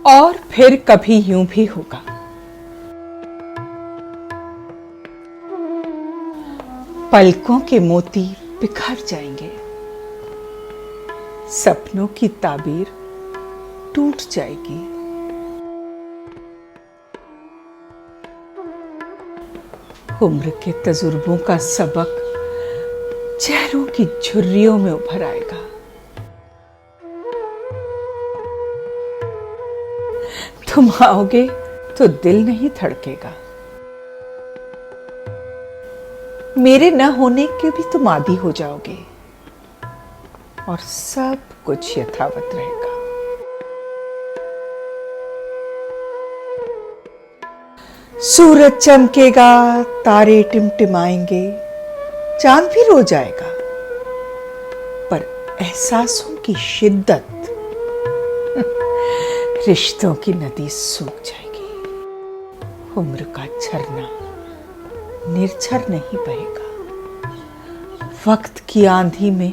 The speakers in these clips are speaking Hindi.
और फिर कभी यूं भी होगा। पलकों के मोती बिखर जाएंगे, सपनों की ताबीर टूट जाएगी। उम्र के तजुर्बों का सबक चेहरों की झुर्रियों में उभर आएगा। तुम आओगे तो दिल नहीं धड़केगा। मेरे न होने के भी तुम आदी हो जाओगे और सब कुछ यथावत रहेगा। सूरज चमकेगा, तारे टिमटिमाएंगे, चांद भी रो जाएगा, पर एहसासों की शिद्दत, रिश्तों की नदी सूख जाएगी। उम्र का झरना निर्झर नहीं बहेगा। वक्त की आंधी में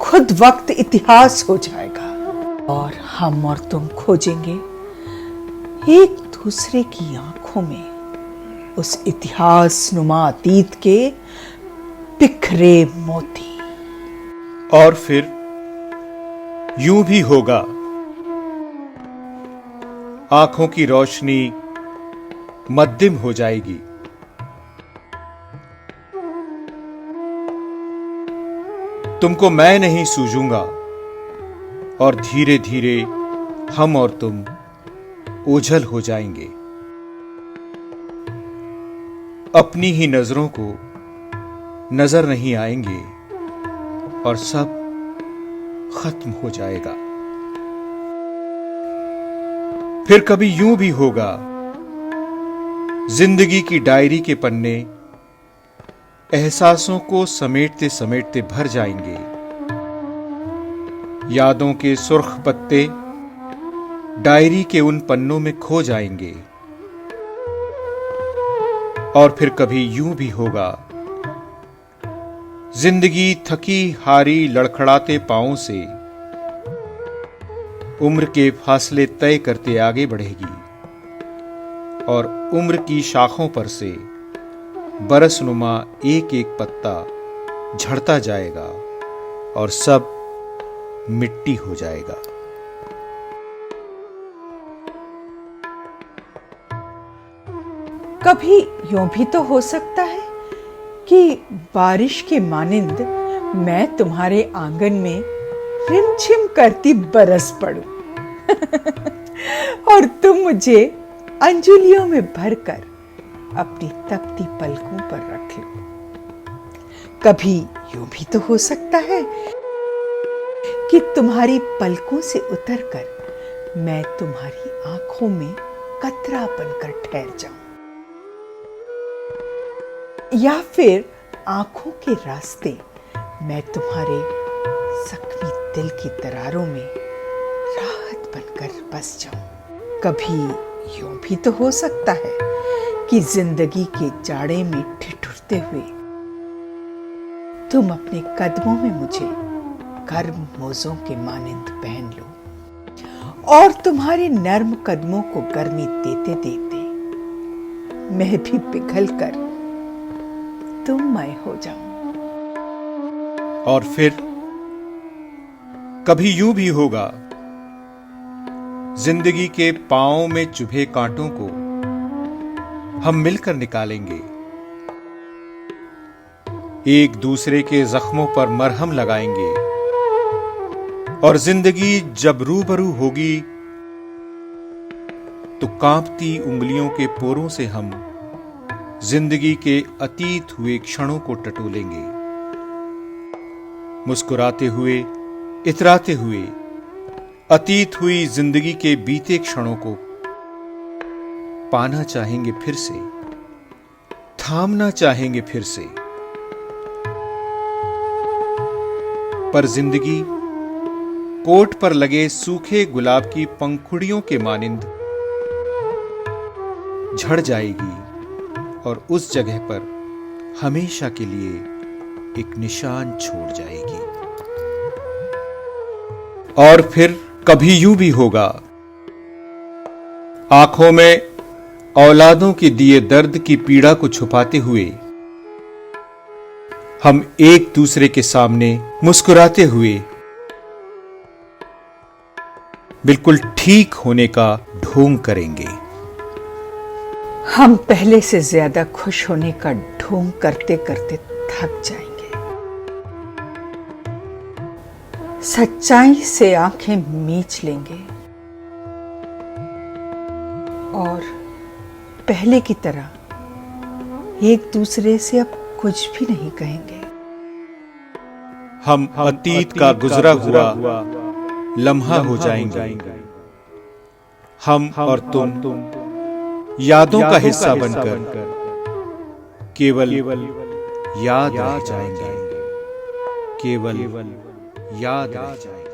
खुद वक्त इतिहास हो जाएगा और हम और तुम खोजेंगे एक दूसरे की आंखों में उस इतिहास नुमा अतीत के बिखरे मोती। और फिर यूं भी होगा, आंखों की रोशनी मद्दिम हो जाएगी। तुमको मैं नहीं सूझूंगा और धीरे धीरे हम और तुम ओझल हो जाएंगे। अपनी ही नजरों को नजर नहीं आएंगे और सब खत्म हो जाएगा। फिर कभी यूं भी होगा, जिंदगी की डायरी के पन्ने एहसासों को समेटते समेटते भर जाएंगे। यादों के सुर्ख पत्ते डायरी के उन पन्नों में खो जाएंगे। और फिर कभी यूं भी होगा, जिंदगी थकी हारी लड़खड़ाते पांवों से उम्र के फासले तय करते आगे बढ़ेगी और उम्र की शाखों पर से बरसनुमा एक एक पत्ता झड़ता जाएगा और सब मिट्टी हो जाएगा। कभी यूं भी तो हो सकता है कि बारिश के मानिंद मैं तुम्हारे आंगन में रिमझिम करती बरस पड़ूं और तुम मुझे अंजुलियों में भरकर अपनी तपती पलकों पर रख लो। कभी यूं भी तो हो सकता है कि तुम्हारी पलकों से उतरकर मैं तुम्हारी आंखों में कतरा बनकर ठहर जाऊं, या फिर आंखों के रास्ते मैं तुम्हारे जख्मी दिल की दरारों में राहत बनकर बस जाऊं। कभी यूं भी तो हो सकता है कि जिंदगी के जाड़े में ठिठुरते हुए तुम अपने कदमों में मुझे गर्म मोज़ों के मानिंद पहन लो और तुम्हारे नर्म कदमों को गर्मी देते देते मैं भी पिघल कर तुममय हो जाऊं। और फिर कभी यूं भी होगा, जिंदगी के पांव में चुभे कांटों को हम मिलकर निकालेंगे। एक दूसरे के जख्मों पर मरहम लगाएंगे और जिंदगी जब रूबरू होगी तो कांपती उंगलियों के पोरों से हम जिंदगी के अतीत हुए क्षणों को टटोलेंगे। मुस्कुराते हुए, इतराते हुए अतीत हुई जिंदगी के बीते क्षणों को पाना चाहेंगे फिर से, थामना चाहेंगे फिर से। पर जिंदगी कोट पर लगे सूखे गुलाब की पंखुड़ियों के मानिंद झड़ जाएगी और उस जगह पर हमेशा के लिए एक निशान छोड़ जाएगी। और फिर कभी यूं भी होगा, आंखों में औलादों के दिए दर्द की पीड़ा को छुपाते हुए हम एक दूसरे के सामने मुस्कुराते हुए बिल्कुल ठीक होने का ढोंग करेंगे। हम पहले से ज्यादा खुश होने का ढोंग करते करते थक जाएंगे। सच्चाई से आंखें मीच लेंगे और पहले की तरह एक दूसरे से अब कुछ भी नहीं कहेंगे। हम अतीत का गुजरा हुआ लम्हा हो जाएंगे। हम और तुम यादों का हिस्सा बनकर केवल याद रह जाएंगे। केवल याद रह जाएंगे।